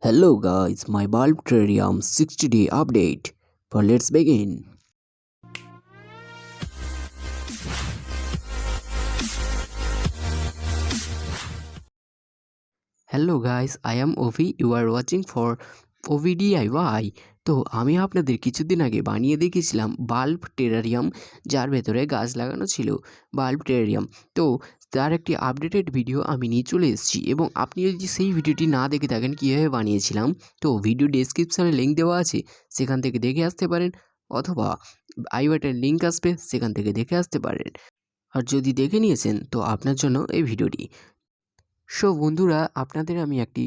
Hello guys, my bulb terrarium 60-day update. For let's begin. Hello guys, I am Ovi. You are watching for Avidiy. তো আমি আপনাদের কিছুদিন আগে বানিয়ে দেখিয়েছিলাম বাল্ব টেরারিয়াম, যার ভেতরে গাছ লাগানো ছিল। বাল্ব টেরারিয়াম তো তার একটি আপডেটেড ভিডিও আমি নিয়ে চলে এসেছি, এবং আপনি যদি সেই ভিডিওটি না দেখে থাকেন কীভাবে বানিয়েছিলাম, তো ভিডিও ডেসক্রিপশানে লিঙ্ক দেওয়া আছে, সেখান থেকে দেখে আসতে পারেন, অথবা আই বাটনের লিঙ্ক আসবে, সেখান থেকে দেখে আসতে পারেন। আর যদি দেখে নিয়েছেন তো আপনার জন্য এই ভিডিওটি। সো বন্ধুরা, আপনাদের আমি একটি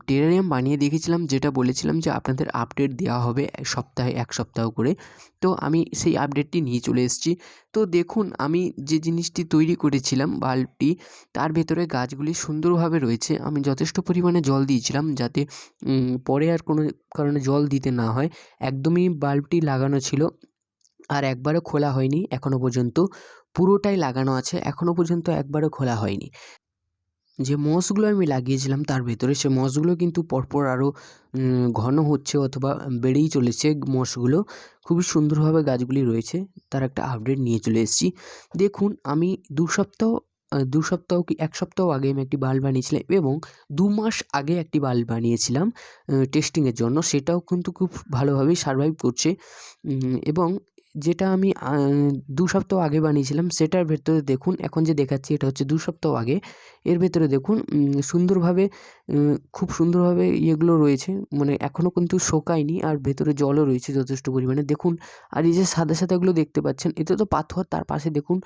টেরারিয়াম বানিয়ে দেখেছিলাম, যেটা বলেছিলাম যে আপনাদের আপডেট দেওয়া হবে সপ্তাহে এক সপ্তাহ করে। তো আমি সেই আপডেটটি নিয়ে চলে এসেছি। তো দেখুন, আমি যে জিনিসটি তৈরি করেছিলাম বাল্বটি, তার ভেতরে গাছগুলি সুন্দরভাবে রয়েছে। আমি যথেষ্ট পরিমাণে জল দিয়েছিলাম, যাতে পরে আর কোনো কারণে জল দিতে না হয়। একদমই বাল্বটি লাগানো ছিল, আর একবারও খোলা হয়নি এখনও পর্যন্ত। পুরোটাই লাগানো আছে, এখনও পর্যন্ত একবারও খোলা হয়নি। যে মসগুলো আমি লাগিয়েছিলাম তার ভেতরে, সে মসগুলো কিন্তু পরপর আরও ঘন হচ্ছে, অথবা বেড়েই চলেছে মসগুলো। খুবই সুন্দরভাবে গাছগুলি রয়েছে, তার একটা আপডেট নিয়ে চলে এসেছি। দেখুন, আমি দু সপ্তাহ কি এক সপ্তাহ আগে আমি একটি বাল্ব বানিয়েছিলাম, এবং 2 মাস আগে একটি বাল্ব বানিয়েছিলাম টেস্টিংয়ের জন্য। সেটাও কিন্তু খুব ভালোভাবেই সারভাইভ করছে, এবং যেটা আমি 2 সপ্তাহ আগে বানিয়েছিলাম সেটার ভেতরে দেখুন, এখন যে দেখাচ্ছি এটা হচ্ছে 2 সপ্তাহ আগে। এর ভেতরে দেখুন সুন্দরভাবে, খুব সুন্দরভাবে ইয়েগুলো রয়েছে, মানে এখনও কিন্তু শোকায়নি, আর ভেতরে জলও রয়েছে যথেষ্ট পরিমাণে। দেখুন, আর এই যে সাদা সাদাগুলো দেখতে পাচ্ছেন, এতে তো পাথর, তার পাশে দেখুন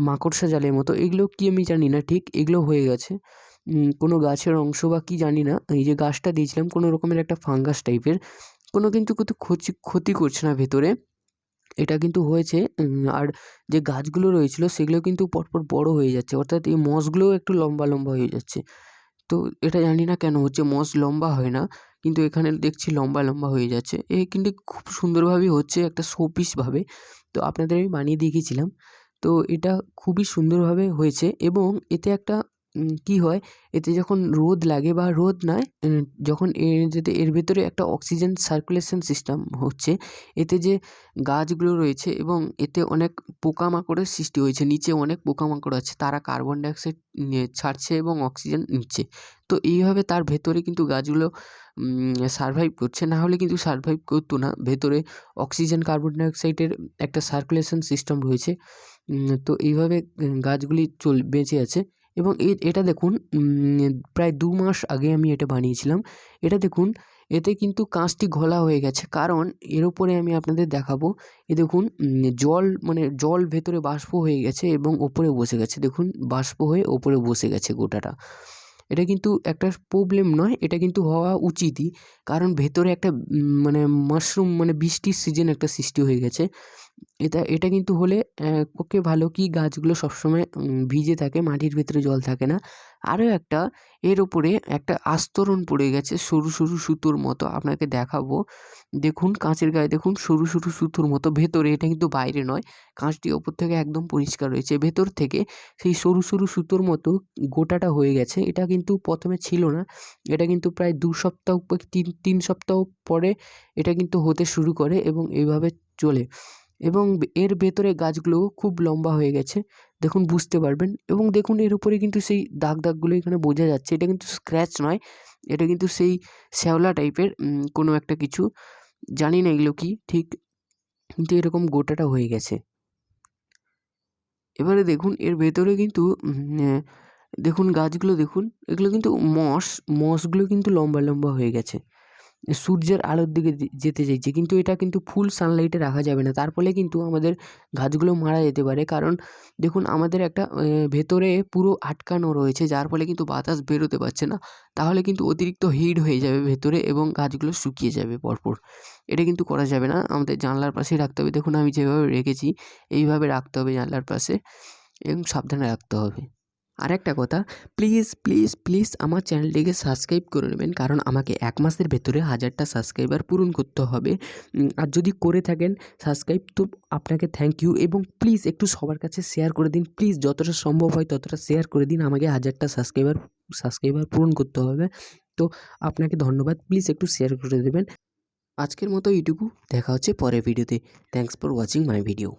মাকড়সা জালের মতো। এগুলো কি আমি জানি না ঠিক, এগুলো হয়ে গেছে কোনো গাছের অংশ বা কি জানি না। এই যে গাছটা দিয়েছিলাম কোনো রকমের একটা ফাঙ্গাস টাইপের, কোনো কিন্তু ক্ষতি করছে না ভেতরে, এটা কিন্তু হয়েছে। আর যে গাছগুলো রয়েছিল সেগুলো কিন্তু পরপর বড় হয়ে যাচ্ছে, অর্থাৎ এই মসগুলোও একটু লম্বা লম্বা হয়ে যাচ্ছে। তো এটা জানি না কেন হচ্ছে, মস লম্বা হয় না, কিন্তু এখানে দেখছি লম্বা লম্বা হয়ে যাচ্ছে। এ কিন্তু খুব সুন্দরভাবেই হচ্ছে, একটা শোপিসভাবে। তো আপনাদের আমি বানিয়ে দেখিয়েছিলাম। তো এটা খুবই সুন্দরভাবে হয়েছে, এবং এতে একটা কী হয়, এতে যখন রোদ লাগে, বা রোদ নয়, যখন যাতে এর ভেতরে একটা অক্সিজেন সার্কুলেশন সিস্টেম হচ্ছে, এতে যে গাছগুলো রয়েছে, এবং এতে অনেক পোকামাকড়ের সৃষ্টি হয়েছে। নিচে অনেক পোকামাকড় আছে, তারা কার্বন ডাইঅক্সাইড ছাড়ছে এবং অক্সিজেন নিচ্ছে। তো এইভাবে তার ভেতরে কিন্তু গাছগুলো সারভাইভ করছে, না হলে কিন্তু সারভাইভ করতো না। ভেতরে অক্সিজেন, কার্বন ডাইঅক্সাইডের একটা সার্কুলেশন সিস্টেম রয়েছে। তো এইভাবে গাছগুলি বেঁচে আছে। এবং এটা দেখুন, প্রায় 2 মাস আগে আমি এটা বানিয়েছিলাম। এটা দেখুন, এতে কিন্তু কাঁচটি ঘোলা হয়ে গেছে, কারণ এর উপরে আমি আপনাদের দেখাবো। এ দেখুন, জল ভেতরে বাষ্প হয়ে গেছে এবং ওপরে বসে গেছে। দেখুন, বাষ্প হয়ে ওপরে বসে গেছে গোটাটা। এটা কিন্তু একটা প্রবলেম নয়, এটা কিন্তু হওয়া উচিতই, কারণ ভেতরে একটা মাশরুম, বৃষ্টির সিজন একটা সৃষ্টি হয়ে গেছে। এটা কিন্তু হলে পক্ষে ভালো, কি গাছগুলো সবসময় ভিজে থাকে, মাটির ভেতরে জল থাকে না। আরও একটা, এর ওপরে একটা আস্তরণ পড়ে গেছে সরু সরু সুতোর মতো, আপনাকে দেখাবো। দেখুন, কাঁচের গায়ে দেখুন সরু সরু সুতোর মতো ভেতরে, এটা কিন্তু বাইরে নয়। কাঁচটি ওপর থেকে একদম পরিষ্কার রয়েছে, ভেতর থেকে সেই সরু সরু সুতোর মতো গোটাটা হয়ে গেছে। এটা কিন্তু প্রথমে ছিল না, এটা কিন্তু প্রায় 2 সপ্তাহ 3 সপ্তাহ পরে এটা কিন্তু হতে শুরু করে, এবং এইভাবে চলে। এবং এর ভেতরে গাছগুলো খুব লম্বা হয়ে গেছে, দেখুন বুঝতে পারবেন। এবং দেখুন, এর উপরে কিন্তু সেই দাগগুলো এখানে বোঝা যাচ্ছে, এটা কিন্তু স্ক্র্যাচ নয়, এটা কিন্তু সেই শ্যাওলা টাইপের কোনো একটা কিছু, জানি না এগুলো কি ঠিক, কিন্তু এরকম গোটাটা হয়ে গেছে। এবারে দেখুন, এর ভেতরে কিন্তু দেখুন গাছগুলো দেখুন, এগুলো কিন্তু মসগুলো কিন্তু লম্বা লম্বা হয়ে গেছে, সূর্যের আলোর দিকে যেতে চাইছে, কিন্তু এটা কিন্তু ফুল সানলাইটে রাখা যাবে না, তার ফলে কিন্তু আমাদের গাছগুলো মারা যেতে পারে। কারণ দেখুন, আমাদের একটা ভেতরে পুরো আটকানো রয়েছে, যার ফলে কিন্তু বাতাস বেরোতে পারছে না, তাহলে কিন্তু অতিরিক্ত হিট হয়ে যাবে ভেতরে, এবং গাছগুলো শুকিয়ে যাবে পরপর। এটা কিন্তু করা যাবে না, আমাদের জানলার পাশেই রাখতে হবে। দেখুন, আমি যেভাবে রেখেছি এইভাবে রাখতে হবে জানলার পাশে, এবং সাবধানে রাখতে হবে। আরেকটা কথা, প্লিজ প্লিজ প্লিজ আমার চ্যানেলটিকে সাবস্ক্রাইব করে নেবেন, কারণ আমাকে 1 মাসের ভেতরে 1000টা সাবস্ক্রাইবার পূরণ করতে হবে। আর যদি করে থাকেন সাবস্ক্রাইব, তো আপনাকে থ্যাংক ইউ, এবং প্লিজ একটু সবার কাছে শেয়ার করে দিন, প্লিজ যতটা সম্ভব হয় ততটা শেয়ার করে দিন। আমাকে 1000টা সাবস্ক্রাইবার পূরণ করতে হবে। তো আপনাকে ধন্যবাদ, প্লিজ একটু শেয়ার করে দেবেন। আজকের মতো এইটুকু, দেখা হচ্ছে পরের ভিডিওতে। Thanks for watching my video.